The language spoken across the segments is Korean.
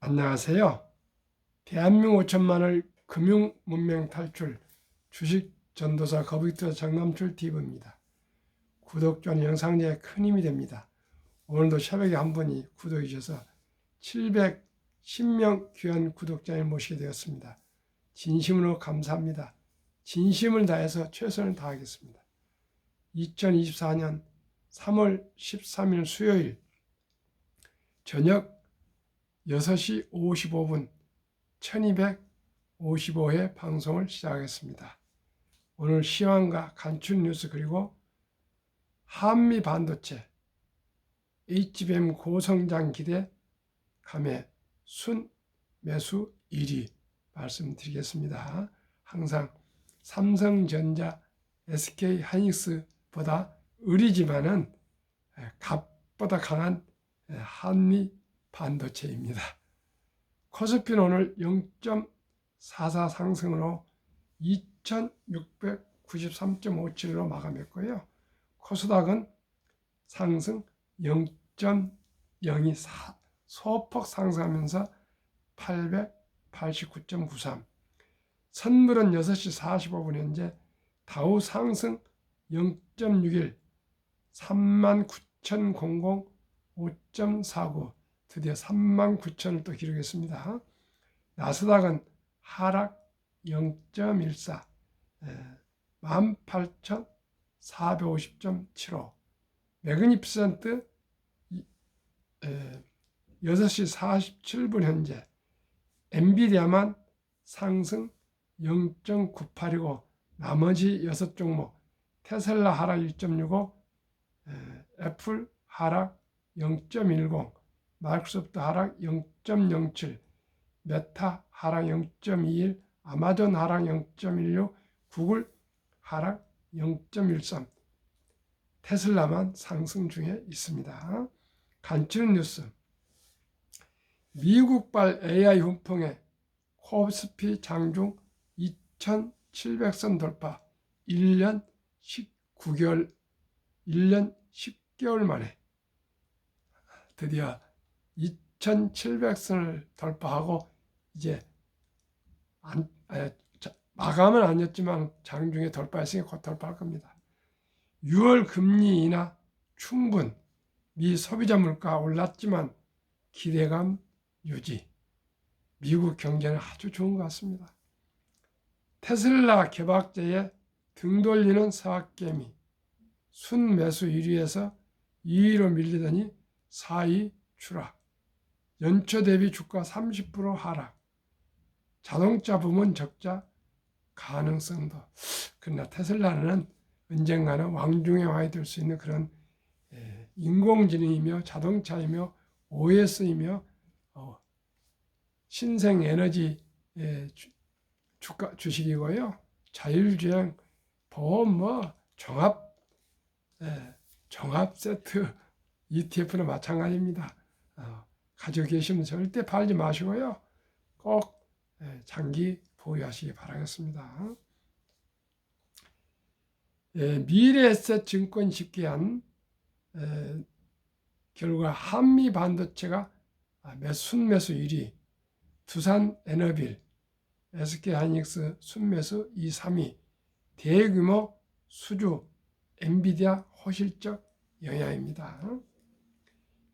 안녕하세요. 대한민국 5천만을 금융 문명 탈출 주식 전도사 거북이투자 정남출 TV입니다. 구독, 좋아요, 영상제에 큰 힘이 됩니다. 오늘도 새벽에 한 분이 구독해 주셔서 710명 귀한 구독자를 모시게 되었습니다. 진심으로 감사합니다. 진심을 다해서 최선을 다하겠습니다. 2024년 3월 13일 수요일 저녁 6시 55분 1255회 방송을 시작하겠습니다. 오늘 시황과 간추린 뉴스 그리고 한미 반도체 HBM 고성장 기대 감해 순 매수 1위 말씀드리겠습니다. 항상 삼성전자, SK하이닉스보다 의리지만은 값보다 강한 한미 반도체입니다. 코스피는 오늘 0.44 상승으로 2693.57로 마감했고요. 코스닥은 상승 0.02 소폭 상승하면서 889.93. 선물은 6시 45분 현재 다우 상승 0.61 39,000 드디어 39,000을 또 기록했습니다. 나스닥은 하락 0.14 18,450.75. 매그니피센트 6시 47분 현재 엔비디아만 상승 0.98이고 나머지 6종목 테슬라 하락 1.65, 애플 하락 0.10, 마이크로소프트 하락 0.07, 메타 하락 0.21, 아마존 하락 0.16, 구글 하락 0.13, 테슬라만 상승 중에 있습니다. 간추린 뉴스. 미국발 AI 훈풍에 코스피 장중 2,700선 돌파 1년 10개월 만에 드디어 2,700선을 돌파하고 이제 마감은 아니었지만 장중에 돌파했으니 곧 돌파할 겁니다. 6월 금리 인하 충분, 미 소비자 물가 올랐지만 기대감 유지, 미국 경제는 아주 좋은 것 같습니다. 테슬라 개박제에 등 돌리는 사학개미, 순매수 1위에서 2위로 밀리더니 4위 추락, 연초 대비 주가 30% 하락, 자동차 부문 적자 가능성도. 그러나 테슬라는 언젠가는 왕중의 왕이 될 수 있는 그런 인공지능이며 자동차이며 OS이며 신생에너지 주식이고요. 자율주행, 보험, 종합 세트 ETF는 마찬가지입니다. 가지고 계시면 절대 팔지 마시고요. 꼭 장기 보유하시기 바라겠습니다. 미래에셋 증권 집계한 결과 한미 반도체가 순매수 1위, 두산 에너빌, SK하이닉스 순매수 2, 3위, 대규모 수주 엔비디아 호실적 영향입니다.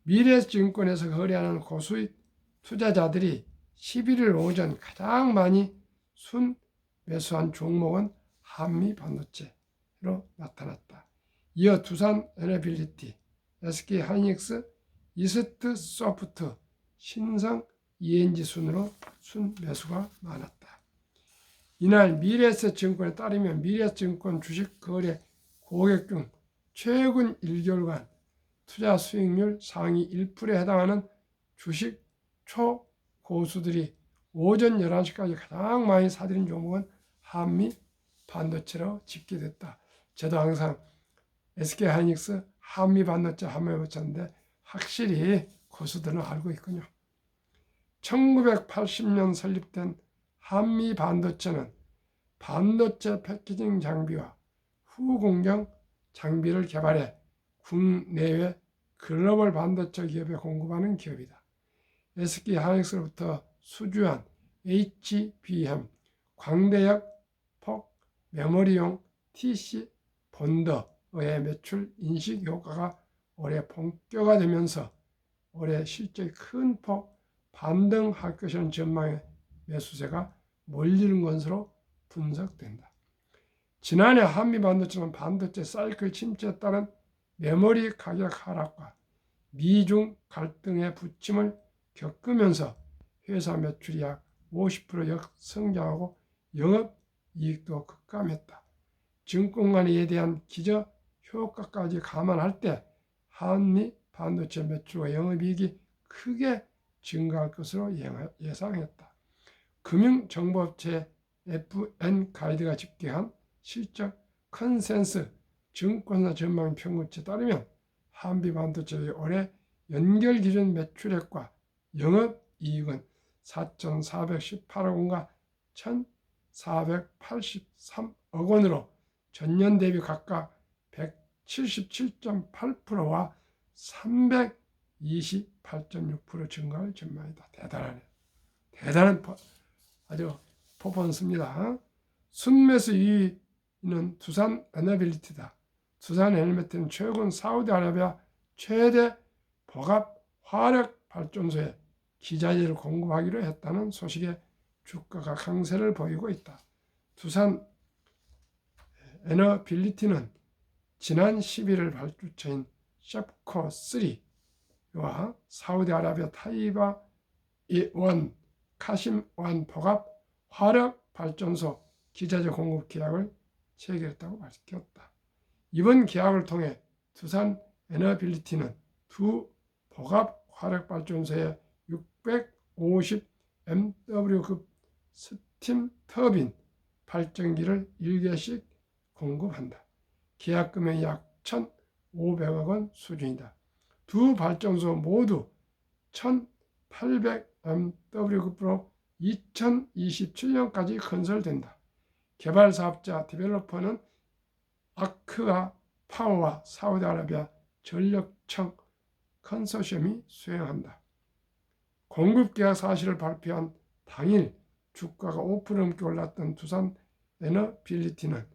미래증권에서 거래하는 고수익 투자자들이 11일 오전 가장 많이 순매수한 종목은 한미 반도체로 나타났다. 이어 두산 에너빌리티, SK하이닉스, 이스트 소프트, 신성 ENG 순으로 순매수가 많았다. 이날 미래에셋 증권에 따르면 미래증권 주식 거래 고객 중 최근 1개월간 투자 수익률 상위 1%에 해당하는 주식 초고수들이 오전 11시까지 가장 많이 사들인 종목은 한미 반도체로 집계됐다. 저도 항상 SK하이닉스, 한미 반도체 붙였는데 확실히 고수들은 알고 있군요. 1980년 설립된 한미 반도체는 반도체 패키징 장비와 후공정 장비를 개발해 국내외 글로벌 반도체 기업에 공급하는 기업이다. SK하이닉스로부터 수주한 HBM, 광대역 폭 메모리용 TC 본더의 매출 인식 효과가 올해 본격화되면서 올해 실제 큰 폭 반등할 것이라는 전망의 매수세가 몰리는 것으로 분석된다. 지난해 한미 반도체는 반도체 사이클 침체에 따른 메모리 가격 하락과 미중 갈등의 부침을 겪으면서 회사 매출이 약 50% 역성장하고 영업이익도 급감했다. 증권가 이에 대한 기저 효과까지 감안할 때 한미 반도체 매출과 영업이익이 크게 증가할 것으로 예상했다. 금융정보업체 FN 가이드가 집계한 실적 컨센스 증권사 전망 평균치에 따르면 한미 반도체의 올해 연결 기준 매출액과 영업이익은 4,418억 원과 1,483억 원으로 전년 대비 각각 177.8%와 328.6% 증가할 전망이다. 대단한 아주 퍼포먼스입니다. 순매수 2위는 두산 에너빌리티다. 두산 에너빌리티는 최근 사우디아라비아 최대 복합 화력 발전소에 기자재를 공급하기로 했다는 소식에 주가가 강세를 보이고 있다. 두산 에너빌리티는 지난 11일 발주처인 셰프코3와 사우디아라비아 타이바 1 카심 1 복합 화력 발전소 기자재 공급 계약을 체결했다고 밝혔다. 이번 계약을 통해 두산 에너빌리티는 두 복합 화력 발전소에 650MW급 스팀 터빈 발전기를 1개씩 공급한다. 계약 금액이 약 1,500억 원 수준이다. 두 발전소 모두 1,800MW급으로 2027년까지 건설된다. 개발 사업자 디벨로퍼는 아크아 파워와 사우디아라비아 전력청 컨소시엄이 수행한다. 공급 계약 사실을 발표한 당일 주가가 5% 넘게 올랐던 두산 에너빌리티는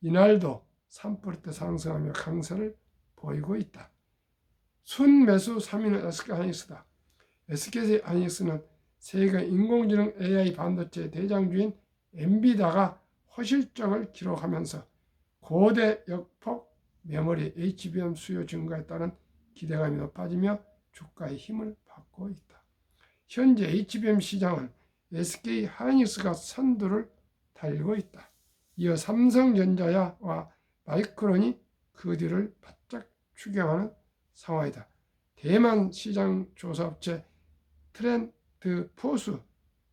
이날도 3%대 상승하며 강세를 보이고 있다. 순매수 3위는 SK하이닉스다. SK하이닉스는 세계 인공지능 AI 반도체 대장주인 엔비디아가 호실적을 기록하면서 고대 역폭 메모리 HBM 수요 증가에 따른 기대감이 높아지며 주가의 힘을 받고 있다. 현재 HBM 시장은 SK하이닉스가 선두를 달리고 있다. 이어 삼성전자와 마이크론이 그 뒤를 바짝 추격하는 상황이다. 대만 시장 조사업체 트렌드포스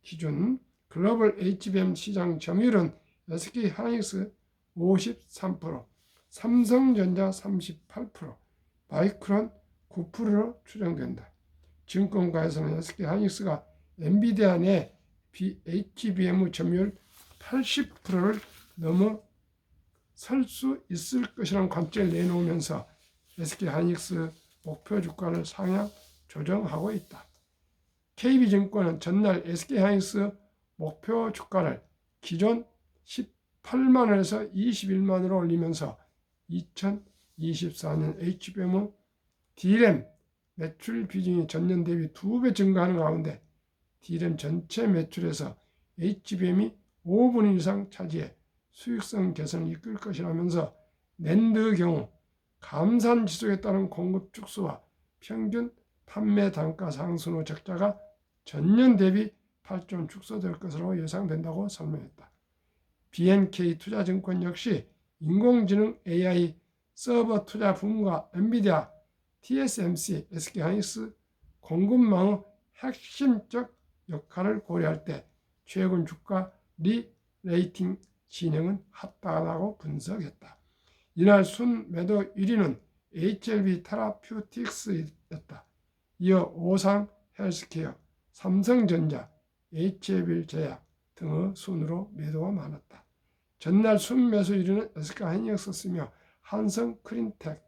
기준 글로벌 HBM 시장 점유율은 SK하이닉스 53%, 삼성전자 38%, 마이크론 9%로 추정된다. 증권가에서는 SK하이닉스가 엔비디아 내 HBM 점유율 80%를 넘어설 수 있을 것이라는 관점을 내놓으면서 SK하이닉스 목표 주가를 상향 조정하고 있다. KB증권은 전날 SK하이닉스 목표 주가를 기존 18만 원에서 21만 원으로 올리면서 2024년 HBM D램 매출 비중이 전년 대비 2배 증가하는 가운데 D램 전체 매출에서 HBM이 5분 이상 차지해 수익성 개선을 이끌 것이라면서 낸드의 경우 감산 지속에 따른 공급 축소와 평균 판매 단가 상승 후 적자가 전년 대비 8점 축소될 것으로 예상된다고 설명했다. BNK 투자증권 역시 인공지능 AI 서버 투자 붐과 엔비디아, TSMC, SK하이닉스 공급망의 핵심적 역할을 고려할 때 최근 주가 리레이팅 진행은 합당하다고 분석했다. 이날 순매도 1위는 HLB 테라퓨틱스였다. 이어 오상 헬스케어, 삼성전자, HLB 제약 등의 순으로 매도가 많았다. 전날 순매수 1위는 SK하이닉스였으며 한성 크린텍,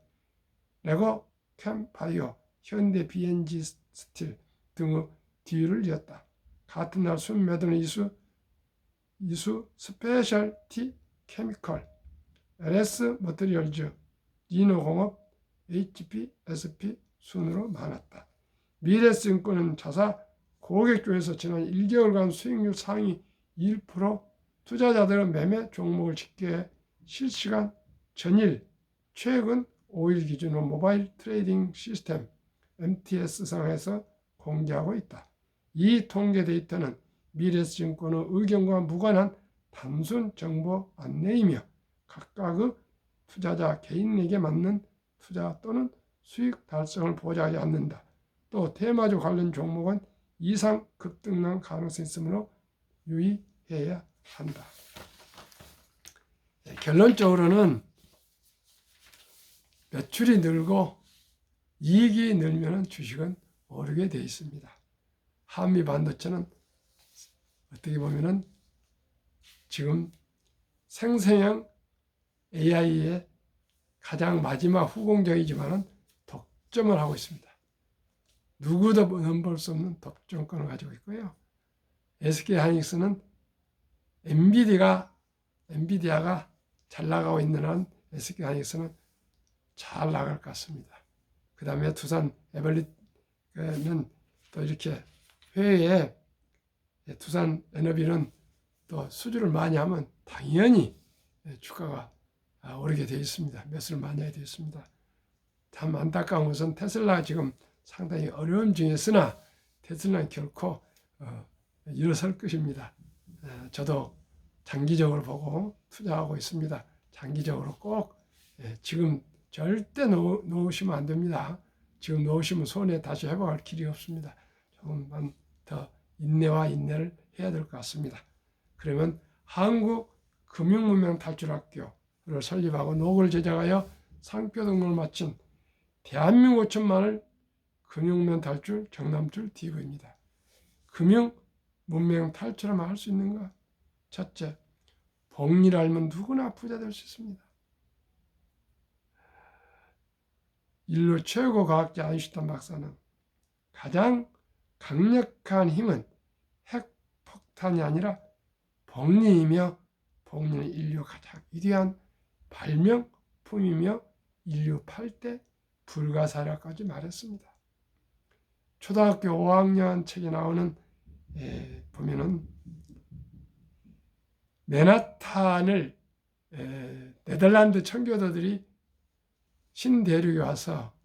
레고 캠바이오, 현대 BNG 스틸 등의 뒤를 이었다. 같은 날 순매도는 이수 스페셜티 케미컬, LS 머티리얼즈, 리노공업, HP, SP 순으로 많았다. 미래증권은 자사 고객 중에서 지난 1개월간 수익률 상위 1%, 투자자들은 매매 종목을 집계해 실시간 전일, 최근 5일 기준으로 모바일 트레이딩 시스템 MTS상에서 공개하고 있다. 이 통계 데이터는 미래증권의 의견과 무관한 단순 정보 안내이며 각각의 투자자 개인에게 맞는 투자 또는 수익 달성을 보장하지 않는다. 또 테마주 관련 종목은 이상 급등난 가능성이 있으므로 유의해야 한다. 결론적으로는 매출이 늘고 이익이 늘면 주식은 오르게 되어 있습니다. 한미 반도체는 어떻게 보면은 지금 생성형 AI의 가장 마지막 후공정이지만은 독점을 하고 있습니다. 누구도 넘볼 수 없는 독점권을 가지고 있고요. SK하이닉스는 엔비디아가 잘 나가고 있는 한 SK하이닉스는 잘 나갈 것 같습니다. 그 다음에 두산 에벌리는 또 이렇게 회의에 두산 에너비는 또 수주를 많이 하면 당연히 주가가 오르게 되어 있습니다. 매수를 많이 하게 되어 있습니다. 참 안타까운 것은 테슬라가 지금 상당히 어려움 중에 있으나 테슬라는 결코 일어설 것입니다. 저도 장기적으로 보고 투자하고 있습니다. 장기적으로 꼭 지금 절대 놓으시면 안 됩니다. 지금 놓으시면 손해 다시 회복할 길이 없습니다. 조금만 더 인내를 해야 될 것 같습니다. 그러면 한국금융문명탈출학교를 설립하고 노고를 제작하여 상표 등록을 마친 대한민국 5천만을 금융문명 탈출 정남출 TV입니다. 금융 문명 탈출하면 할 수 있는가? 첫째, 복리를 알면 누구나 부자 될 수 있습니다. 인류 최고 과학자 아인슈타인 박사는 가장 강력한 힘은 핵폭탄이 아니라 복리이며 복리는 인류 가장 위대한 발명품이며 인류 8대 불가사리라까지 말했습니다. 초등학교 5학년 책에 나오는 보면은 맨하탄을 네덜란드 청교도들이 신대륙에 와서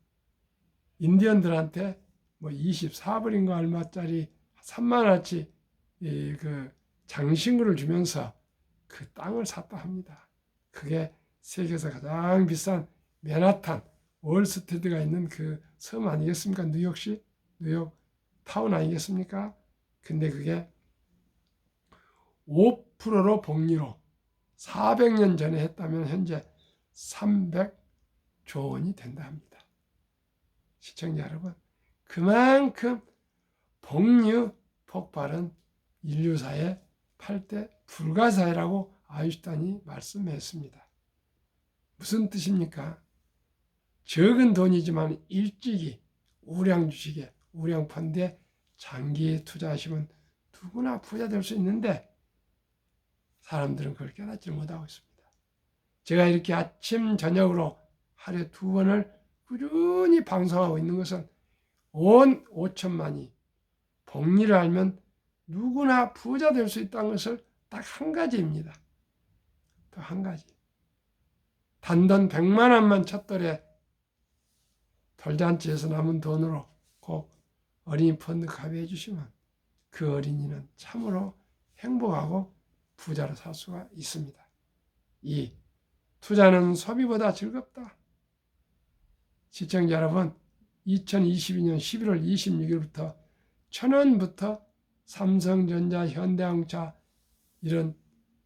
인디언들한테 뭐 24불인가 얼마짜리 3만 원어치 그 장신구를 주면서 그 땅을 샀다 합니다. 그게 세계에서 가장 비싼 맨하탄 월스트리트가 있는 그 섬 아니겠습니까? 뉴욕시 뉴욕 타운 아니겠습니까? 근데 그게 5%로 복리로 400년 전에 했다면 현재 300조 원이 된다 합니다. 시청자 여러분, 그만큼 복리 폭발은 인류사의 8대 불가사의라고 아인슈타인이 말씀했습니다. 무슨 뜻입니까? 적은 돈이지만 일찍이 우량 주식에 우량 펀드에 장기에 투자하시면 누구나 부자 될 수 있는데 사람들은 그걸 깨닫지 못하고 있습니다. 제가 이렇게 아침 저녁으로 하루에 2번을 꾸준히 방송하고 있는 것은 온 5천만이 복리를 알면 누구나 부자 될 수 있다는 것을 딱 한 가지입니다. 또 한 가지. 단돈 100만 원만 첫돌에 돌잔치에서 남은 돈으로 꼭 어린이 펀드 가입해 주시면 그 어린이는 참으로 행복하고 부자로 살 수가 있습니다. 2. 투자는 소비보다 즐겁다. 시청자 여러분, 2022년 11월 26일부터 1,000원부터 삼성전자, 현대자동차 이런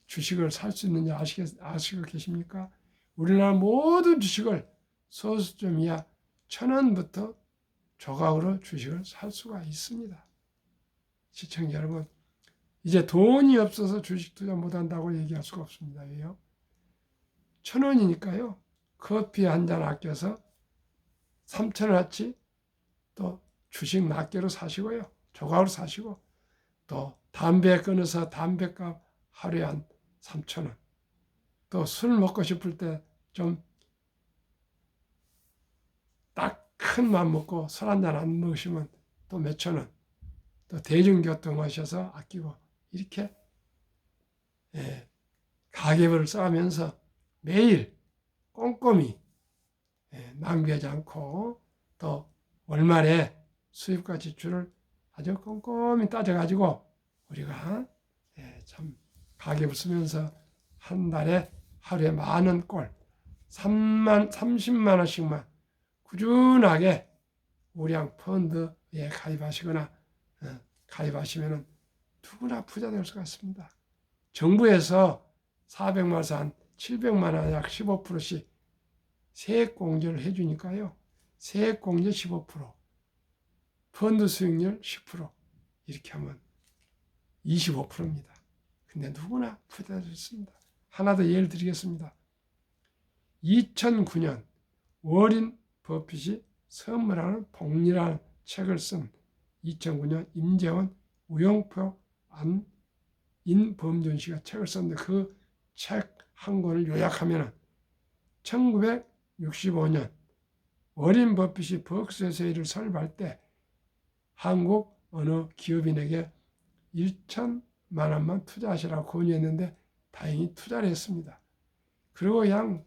주식을 살 수 있는지 아시고 계십니까? 우리나라 모든 주식을 소수점 이하 1,000원부터 조각으로 주식을 살 수가 있습니다. 시청자 여러분, 이제 돈이 없어서 주식 투자 못한다고 얘기할 수가 없습니다. 왜요? 1,000원이니까요. 커피 한 잔 아껴서 3,000원어치 또 주식 낱개로 사시고요. 조각으로 사시고, 또 담배 끊어서 담배값 하루에 한 3,000원, 또 술 먹고 싶을 때 좀 딱 큰 맘 먹고 술 한 잔 안 먹으시면 또 몇천 원, 또 대중교통 하셔서 아끼고, 이렇게 가계부를 써가면서 매일 꼼꼼히 낭비하지 않고, 또 월말에 수입과 지출을 아주 꼼꼼히 따져가지고 우리가 참 가계부 쓰면서 한 달에 하루에 많은 꼴 30만 원씩만 꾸준하게 우량 펀드에 가입하시거나 가입하시면 누구나 부자 될 수가 있습니다. 정부에서 400만 원에서 한 700만 원, 약 15%씩 세액공제를 해주니까요. 세액공제 15%, 펀드 수익률 10%, 이렇게 하면 25%입니다. 근데 누구나 부자 될 수 있습니다. 하나 더 예를 드리겠습니다. 2009년 워린 버핏이 선물하는 복리라는 책을 쓴 2009년 임재원, 우영표, 안인범준 씨가 책을 썼는데, 그 책 한 권을 요약하면 1965년 워린 버핏이 버크셔세일을 설립할 때 한국 어느 기업인에게 1천만 원만 투자하시라고 권유했는데 다행히 투자를 했습니다. 그리고 그냥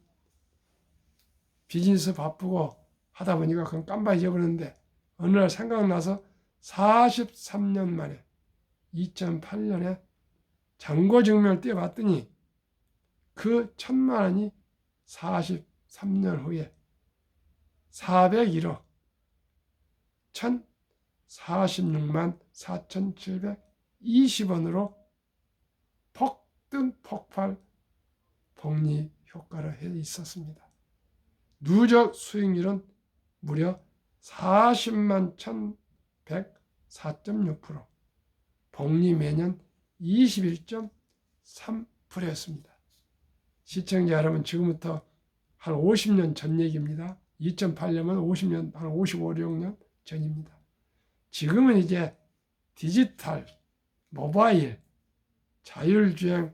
비즈니스 바쁘고 하다 보니까 그건 깜빡 잊어버렸는데, 어느 날 생각나서 43년 만에 2008년에 잔고증명을 떼어봤더니 그 1,000만 원이 43년 후에 401억 1,046만 4,720원으로 폭등 폭발 복리 효과를 해 있었습니다. 누적 수익률은 무려 40만 1,104.6%, 복리 매년 21.3%였습니다. 시청자 여러분, 지금부터 한 50년 전 얘기입니다. 2008년은 50년, 한 55, 6년 전입니다. 지금은 이제 디지털, 모바일, 자율주행,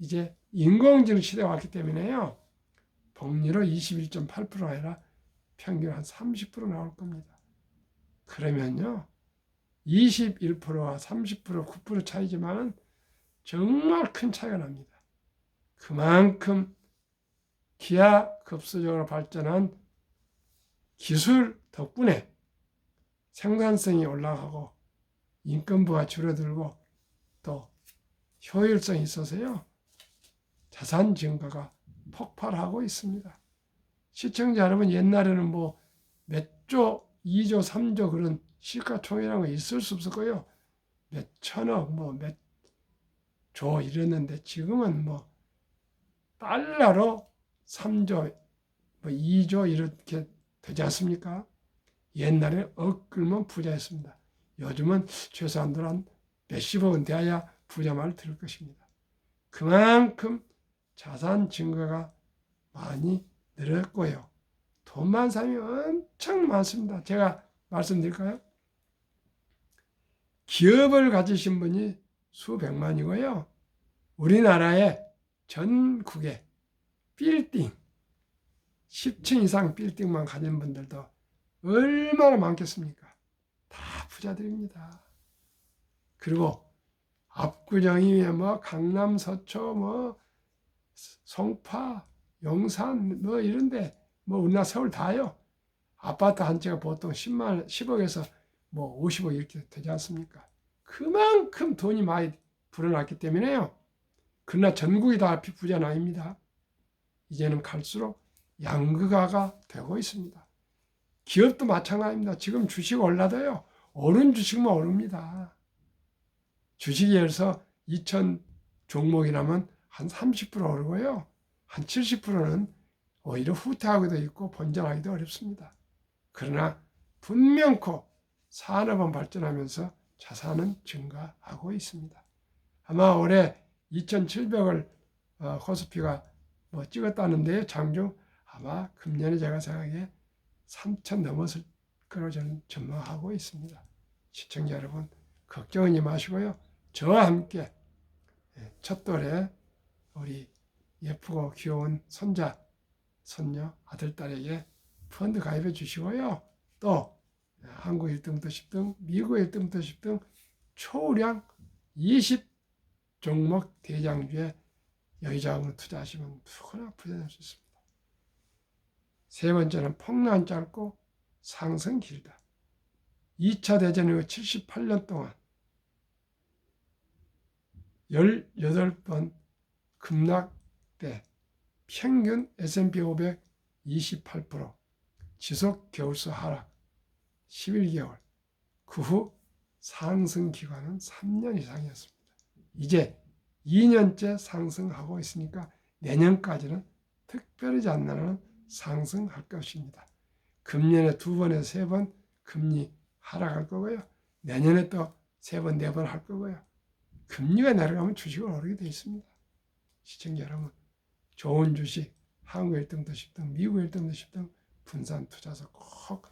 이제 인공지능 시대가 왔기 때문에요. 복리로 21.8%가 아니라 평균 한 30% 나올 겁니다. 그러면요, 21%와 30%, 9% 차이지만 정말 큰 차이가 납니다. 그만큼 기하급수적으로 발전한 기술 덕분에 생산성이 올라가고 인건비가 줄어들고 또 효율성이 있어서요, 자산 증가가 폭발하고 있습니다. 시청자 여러분, 옛날에는 뭐 몇 조, 2조, 3조 그런 시가총액이라는 거 있을 수 없었고요. 몇 천억, 뭐 몇 조 이랬는데, 지금은 뭐 달러로 3조, 뭐 2조 이렇게 되지 않습니까? 옛날에 억 끌면 부자였습니다. 요즘은 최소한도 한 몇십억은 돼야 부자 말 들을 것입니다. 그만큼 자산 증가가 많이 늘었고요. 돈 많은 사람이 엄청 많습니다. 제가 말씀드릴까요? 기업을 가지신 분이 수백만이고요. 우리나라의 전국에 빌딩, 10층 이상 빌딩만 가진 분들도 얼마나 많겠습니까? 다 부자들입니다. 그리고 압구정이 뭐 강남, 서초, 뭐 송파, 용산 뭐 이런데, 뭐 우리나라 서울 다요. 아파트 한 채가 보통 10억에서 뭐 50억 이렇게 되지 않습니까? 그만큼 돈이 많이 불어났기 때문에요. 그러나 전국이 다 부자는 아닙니다. 이제는 갈수록 양극화가 되고 있습니다. 기업도 마찬가지입니다. 지금 주식 올라도요, 오른 주식만 오릅니다. 주식에서 2천 종목이라면 한 30% 오르고요, 한 70%는 오히려 후퇴하기도 있고 번전하기도 어렵습니다. 그러나 분명코 산업은 발전하면서 자산은 증가하고 있습니다. 아마 올해 2,700을 코스피가 뭐 찍었다는데요. 장중 아마 금년에 제가 생각에 3,000 넘었을 거라고 저는 전망하고 있습니다. 시청자 여러분, 걱정하지 마시고요. 저와 함께 첫 돌에 우리 예쁘고 귀여운 손자, 손녀, 아들, 딸에게 펀드 가입해 주시고요. 또 한국 1등부터 10등, 미국 1등부터 10등 초우량 20 종목 대장주에 여유자금으로 투자하시면 누구나 부자 될 수 있습니다. 세 번째는 폭락 짧고 상승 길다. 2차 대전 이후 78년 동안 18번 급락때 평균 S&P 500 28%, 지속 겨울수 하락 11개월, 그 후 상승 기간은 3년 이상이었습니다. 이제 2년째 상승하고 있으니까 내년까지는 특별하지 않는 한은 상승할 것입니다. 금년에 2번에서 3번 금리 하락할 거고요. 내년에 또 3번, 4번 할 거고요. 금리가 내려가면 주식을 오르게 되어 있습니다. 시청자 여러분, 좋은 주식, 한국 1등부터 10등, 미국 1등부터 10등 분산 투자서 꼭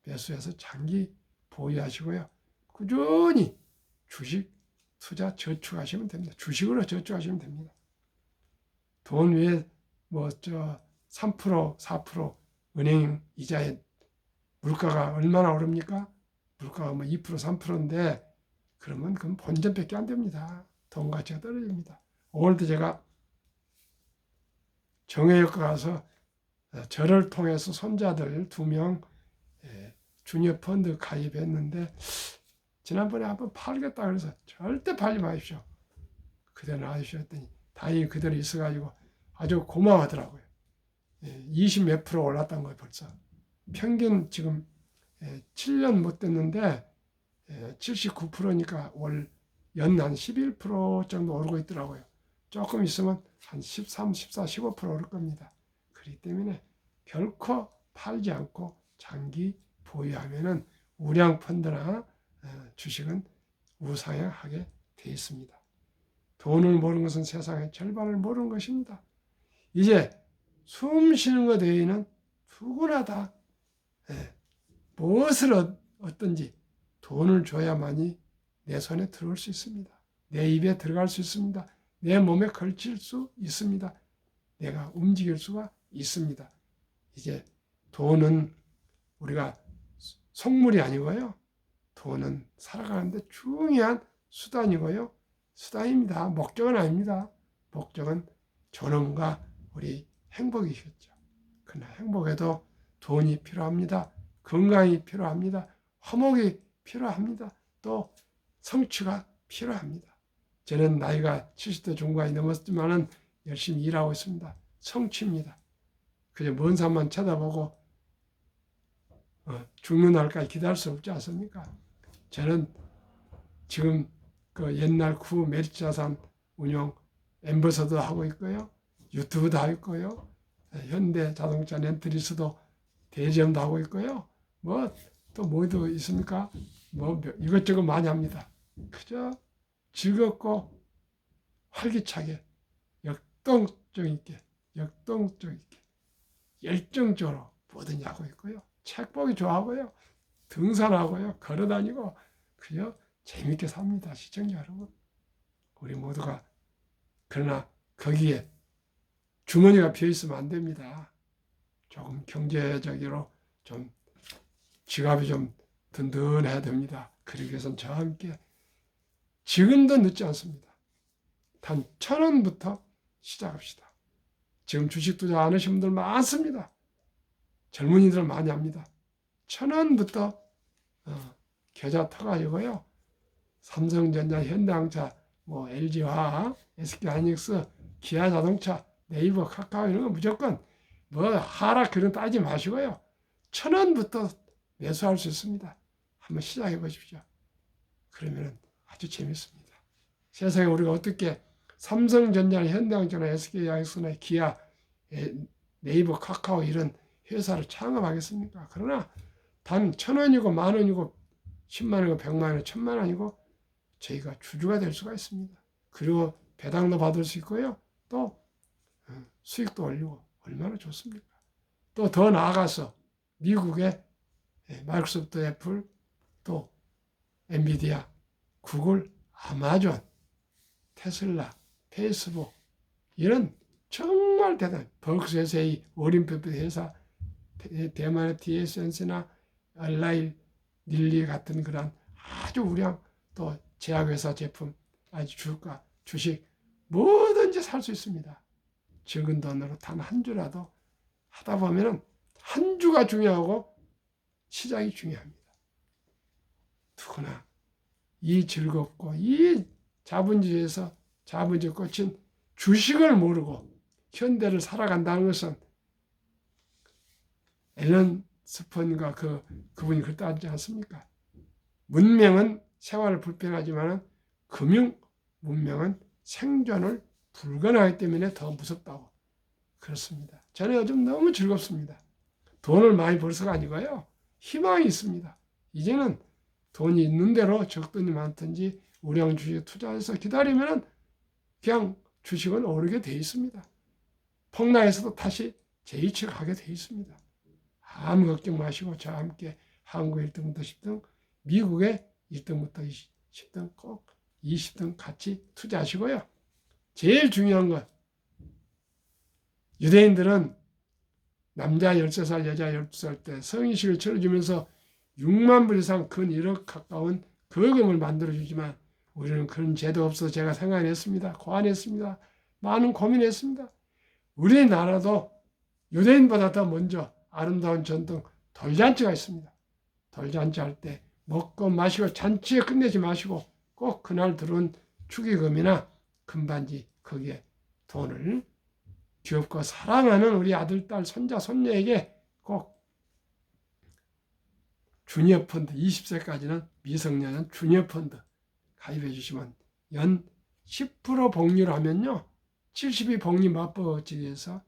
매수해서 장기 보유하시고요. 꾸준히 주식 투자 저축하시면 됩니다. 주식으로 저축하시면 됩니다. 돈 외에 3%, 4% 은행 이자에 물가가 얼마나 오릅니까? 물가가 2%, 3%인데 그러면 그건 본전밖에 안 됩니다. 돈 가치가 떨어집니다. 오늘도 제가 정회역 가서 저를 통해서 손자들 2명 주니어 펀드 가입했는데 지난번에 한번 팔겠다 그래서 절대 팔지 마십시오. 그대로 놔주시오 했더니 다행히 그대로 있어가지고 아주 고마워하더라고요. 20 몇 프로 올랐던 거예요 벌써. 평균 지금 7년 못 됐는데 79%니까 월 연 한 11% 정도 오르고 있더라고요. 조금 있으면 한 13, 14, 15% 오를 겁니다. 그렇기 때문에 결코 팔지 않고 장기 보유하면은 우량 펀드나 주식은 우상향하게 되어 있습니다. 돈을 모르는 것은 세상의 절반을 모르는 것입니다. 이제 숨 쉬는 것 외에는 누구나 다 무엇을 얻든지 돈을 줘야만이 내 손에 들어올 수 있습니다. 내 입에 들어갈 수 있습니다. 내 몸에 걸칠 수 있습니다. 내가 움직일 수가 있습니다. 이제 돈은 우리가 속물이 아니고요. 돈은 살아가는데 중요한 수단이고요. 수단입니다. 목적은 아닙니다. 목적은 존엄과 우리 행복이겠죠. 그러나 행복에도 돈이 필요합니다. 건강이 필요합니다. 화목이 필요합니다. 또 성취가 필요합니다. 저는 나이가 70대 중반이 넘었지만은 열심히 일하고 있습니다. 성취입니다. 그저 먼 산만 쳐다보고 죽는 날까지 기다릴 수 없지 않습니까? 저는 지금 그 옛날 구 메리츠자산 운용 엠버서도 하고 있고요. 유튜브도 하고 있고요. 현대자동차 렌트리스도 대리점도 하고 있고요. 또 뭐도 있습니까? 이것저것 많이 합니다. 그저 즐겁고 활기차게 역동적 있게 열정적으로 뭐든지 하고 있고요. 책 보기 좋아하고요. 등산하고요. 걸어다니고 그저 재밌게 삽니다. 시청자 여러분. 우리 모두가 그러나 거기에 주머니가 비어있으면 안 됩니다. 조금 경제적으로 좀 지갑이 좀 든든해야 됩니다. 그러기 위해서는 저와 함께 지금도 늦지 않습니다. 단 1,000원부터 시작합시다. 지금 주식 투자 안 하신 분들 많습니다. 젊은이들 많이 합니다. 1,000원부터 계좌 터가지고요. 삼성전자, 현대항차, LG화학, SK하이닉스, 기아자동차, 네이버, 카카오 이런 거 무조건 하락 그런 따지 마시고요. 1,000원부터 매수할 수 있습니다. 한번 시작해 보십시오. 그러면 아주 재밌습니다. 세상에 우리가 어떻게 삼성전자, 현대항차나 SK하이닉스나 기아, 네이버, 카카오 이런 회사를 창업하겠습니까? 그러나 단 1,000원이고 10,000원이고 10만원이고 100만원, 1,000만원이고 저희가 주주가 될 수가 있습니다. 그리고 배당도 받을 수 있고요. 또 수익도 올리고 얼마나 좋습니까? 또 더 나아가서 미국의 마이크로소프트, 애플, 또 엔비디아 구글, 아마존, 테슬라, 페이스북 이런 정말 대단한 버크셔스의 오림피드 회사, 대만의 TSMC나 알라일, 닐리 같은 그런 아주 우량 또 제약회사 제품, 아주 주가, 주식 뭐든지 살 수 있습니다. 적은 돈으로 단 한 주라도 하다 보면은 한 주가 중요하고 시장이 중요합니다. 누구나 이 즐겁고 이 자본주의에서 자본주의 꽂힌 주식을 모르고 현대를 살아간다는 것은 앨런 스펀과 그분이 그랬다지 않습니까? 문명은 생활을 불편하지만 금융 문명은 생존을 불가능하기 때문에 더 무섭다고 그렇습니다. 저는 요즘 너무 즐겁습니다. 돈을 많이 벌어서가 아니고요. 희망이 있습니다. 이제는 돈이 있는 대로 적든지 많든지 우량 주식에 투자해서 기다리면 그냥 주식은 오르게 돼 있습니다. 폭락에서도 다시 재이치 가게 돼 있습니다. 아무 걱정 마시고 저와 함께 한국 1등부터 10등, 미국의 1등부터 10등 꼭 20등 같이 투자하시고요. 제일 중요한 건 유대인들은 남자 13살, 여자 12살 때 성인식을 치러주면서 6만 불 이상 근 1억 가까운 거금을 만들어주지만 우리는 그런 제도 없어서 제가 생각했습니다. 고안했습니다. 많은 고민했습니다. 우리나라도 유대인보다 더 먼저 아름다운 전통 돌잔치가 있습니다. 돌잔치 할 때 먹고 마시고 잔치에 끝내지 마시고 꼭 그날 들어온 축의금이나 금반지 거기에 돈을 귀엽고 사랑하는 우리 아들, 딸, 손자, 손녀에게 꼭 주니어 펀드 20세까지는 미성년은 주니어 펀드 가입해 주시면 연 10% 복리를 하면요. 70이 복리 맞벌이에서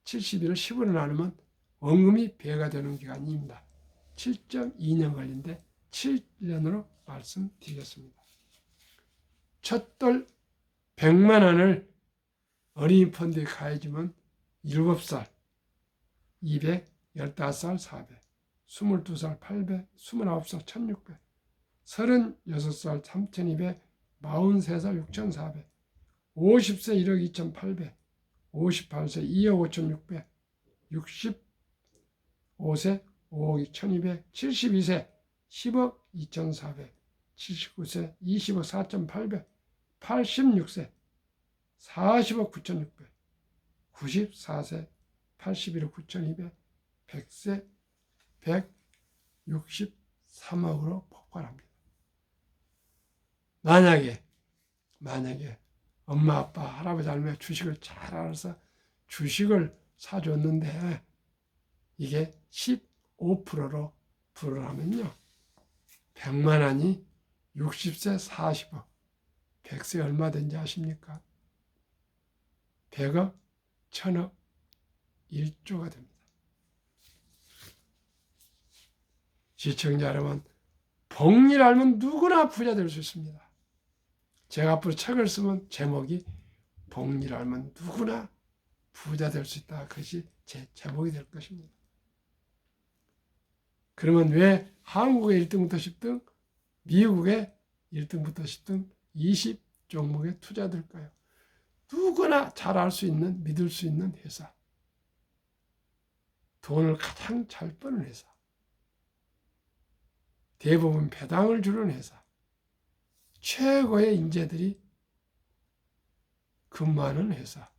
70일을 10으로 나누면 원금이 배가 되는 기간입니다. 7.2년 걸린데 7년으로 말씀드리겠습니다. 첫돌 100만 원을 어린이 펀드에 가해주면 7살 200, 15살 400, 22살 800, 29살 1600, 36살 3200, 43살 6400, 50세 1억 2800, 58세 2억 5600, 65세 5억 1200, 72세 10억 2400, 79세 20억 4800, 86세 40억 9600, 94세 81억 9200, 100세 163억으로 폭발합니다. 만약에 엄마, 아빠, 할아버지, 할머니 주식을 잘 알아서 주식을 사줬는데 이게 15%로 불어나면요. 100만 원이 60세 40억, 100세 얼마 된지 아십니까? 100억, 1000억, 1조가 됩니다. 시청자 여러분, 복리를 알면 누구나 부자 될 수 있습니다. 제가 앞으로 책을 쓰면 제목이 복리를 알면 누구나 부자 될 수 있다. 그것이 제 제목이 될 것입니다. 그러면 왜 한국의 1등부터 10등, 미국의 1등부터 10등 20 종목에 투자될까요? 누구나 잘 알 수 있는, 믿을 수 있는 회사. 돈을 가장 잘 버는 회사. 대부분 배당을 주는 회사. 최고의 인재들이 근무하는 회사.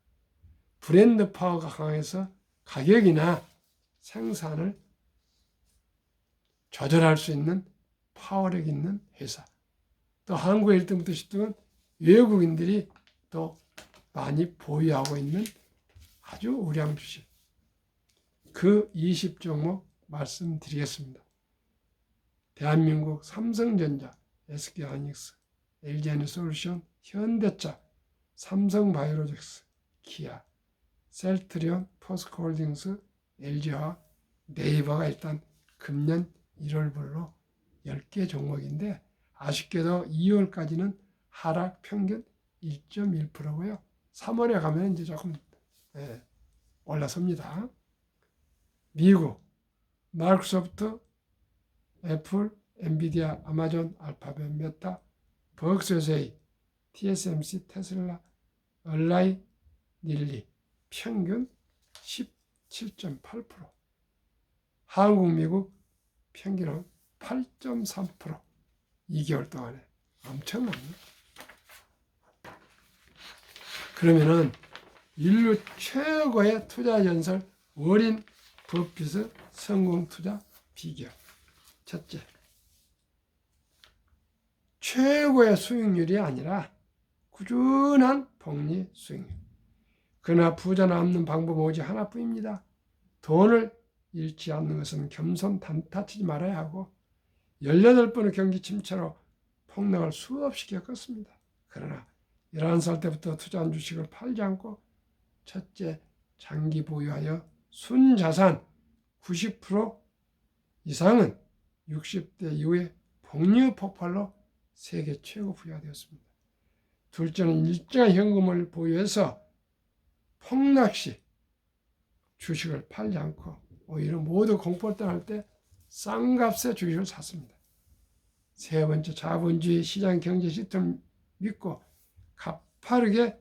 브랜드 파워가 강해서 가격이나 생산을 조절할 수 있는 파워력 있는 회사. 또 한국의 1등부터 10등은 외국인들이 또 많이 보유하고 있는 아주 우량 주식. 그 20종목 말씀드리겠습니다. 대한민국 삼성전자, SK하이닉스, LG에너지솔루션, 현대차, 삼성바이오로직스, 기아, 셀트리온, 포스코홀딩스, LG화학, 네이버가 일단 금년 1월별로 10개 종목인데 아쉽게도 2월까지는 하락 평균 1.1%고요. 3월에 가면 이제 조금 올라섭니다. 미국, 마이크로소프트, 애플, 엔비디아, 아마존, 알파벳, 메타, 버크셔세이, TSMC, 테슬라, 얼라이, 닐리 평균 17.8%, 한국, 미국 평균은 8.3%, 2개월 동안에 엄청납니다. 그러면은 인류 최고의 투자 전설 워린 버핏의 성공 투자 비결. 첫째, 최고의 수익률이 아니라 꾸준한 복리 수익률. 그러나 부자 남는 방법은 오직 하나뿐입니다. 돈을 잃지 않는 것은 겸손 다치지 말아야 하고 18번의 경기 침체로 폭락을 수없이 겪었습니다. 그러나 11살 때부터 투자한 주식을 팔지 않고 첫째, 장기 보유하여 순자산 90% 이상은 60대 이후에 복리 폭발로 세계 최고 부자가 되었습니다. 둘째는 일정한 현금을 보유해서 폭락 시 주식을 팔지 않고 오히려 모두 공포를 떠날 때 싼 값에 주식을 샀습니다. 세 번째, 자본주의 시장 경제 시스템을 믿고 가파르게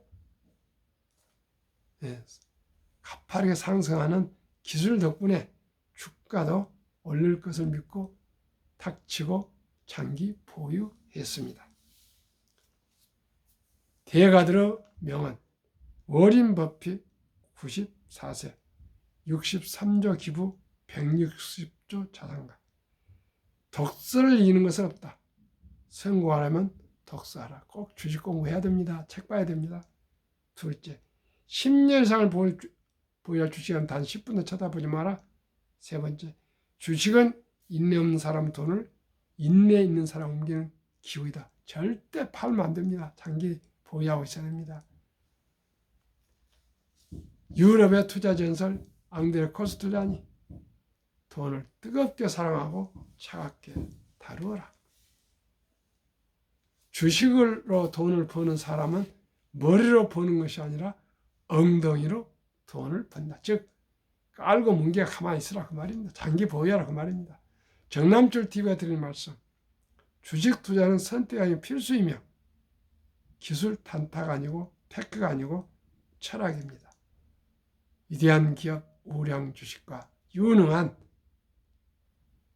상승하는 기술 덕분에 주가도 오를 것을 믿고 닥치고 장기 보유했습니다. 대가들의 명언. 워린 버핏 94세 63조 기부 160조 자산가. 독서를 이기는 것은 없다. 성공하려면 독서하라. 꼭 주식 공부해야 됩니다. 책 봐야 됩니다. 둘째, 10년 이상을 보유할 주식은 단 10분도 쳐다보지 마라. 세 번째, 주식은 인내 없는 사람 돈을 인내 있는 사람 옮기는 기후이다. 절대 팔면 안 됩니다. 장기 보유하고 있어야 됩니다. 유럽의 투자 전설 앙드레 코스텔라니, 돈을 뜨겁게 사랑하고 차갑게 다루어라. 주식으로 돈을 버는 사람은 머리로 버는 것이 아니라 엉덩이로 돈을 번다. 즉 깔고 뭉개가 가만히 있으라 그 말입니다. 장기 보유하라 그 말입니다. 정남철 TV가 드리는 말씀, 주식 투자는 선택이 아니고 필수이며 기술 탄타가 아니고 테크가 아니고 철학입니다. 위대한 기업 우량 주식과 유능한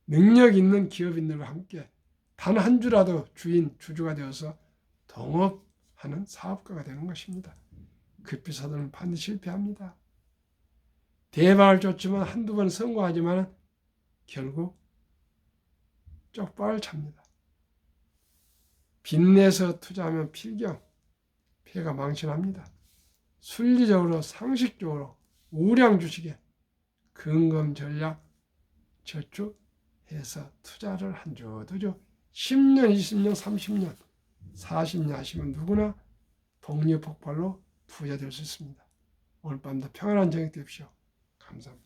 능력 있는 기업인들과 함께 단 한 주라도 주주가 되어서 동업하는 사업가가 되는 것입니다. 급비사들은 반드시 실패합니다. 대박을 쫓지만 한두 번 성공하지만 결국 쪽박을 찹니다. 빚내서 투자하면 필경, 폐가 망신합니다. 순리적으로 상식적으로 우량 주식에 근검 전략 저축해서 투자를 한 주, 두 주, 10년, 20년, 30년, 40년 하시면 누구나 복리 폭발로 부자 될 수 있습니다. 오늘 밤도 평안한 저녁 되십시오. 감사합니다.